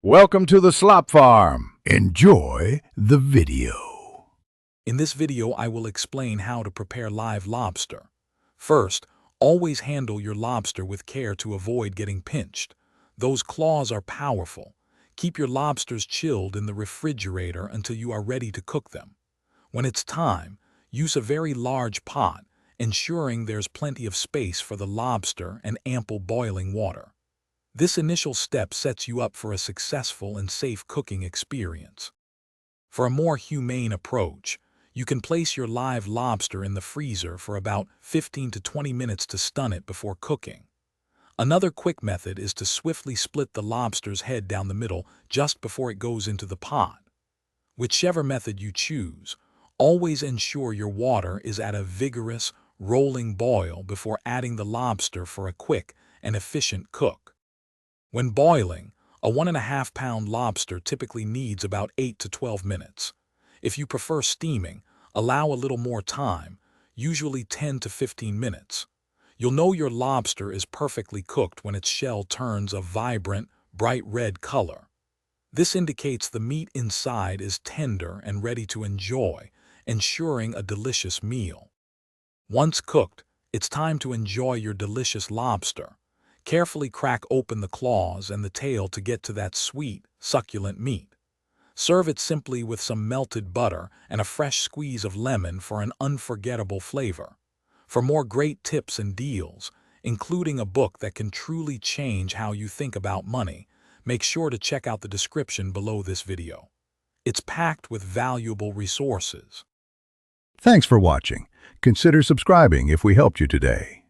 Welcome to the Slop Farm. Enjoy the video. In this video, I will explain how to prepare live lobster. First, always handle your lobster with care to avoid getting pinched. Those claws are powerful. Keep your lobsters chilled in the refrigerator until you are ready to cook them. When it's time, use a very large pot, ensuring there's plenty of space for the lobster and ample boiling water. This initial step sets you up for a successful and safe cooking experience. For a more humane approach, you can place your live lobster in the freezer for about 15 to 20 minutes to stun it before cooking. Another quick method is to swiftly split the lobster's head down the middle just before it goes into the pot. Whichever method you choose, always ensure your water is at a vigorous, rolling boil before adding the lobster for a quick and efficient cook. When boiling, a 1.5-pound lobster typically needs about 8 to 12 minutes. If you prefer steaming, allow a little more time, usually 10 to 15 minutes. You'll know your lobster is perfectly cooked when its shell turns a vibrant, bright red color. This indicates the meat inside is tender and ready to enjoy, ensuring a delicious meal. Once cooked, it's time to enjoy your delicious lobster. Carefully crack open the claws and the tail to get to that sweet, succulent meat. Serve it simply with some melted butter and a fresh squeeze of lemon for an unforgettable flavor. For more great tips and deals, including a book that can truly change how you think about money, make sure to check out the description below this video. It's packed with valuable resources. Thanks for watching. Consider subscribing if we helped you today.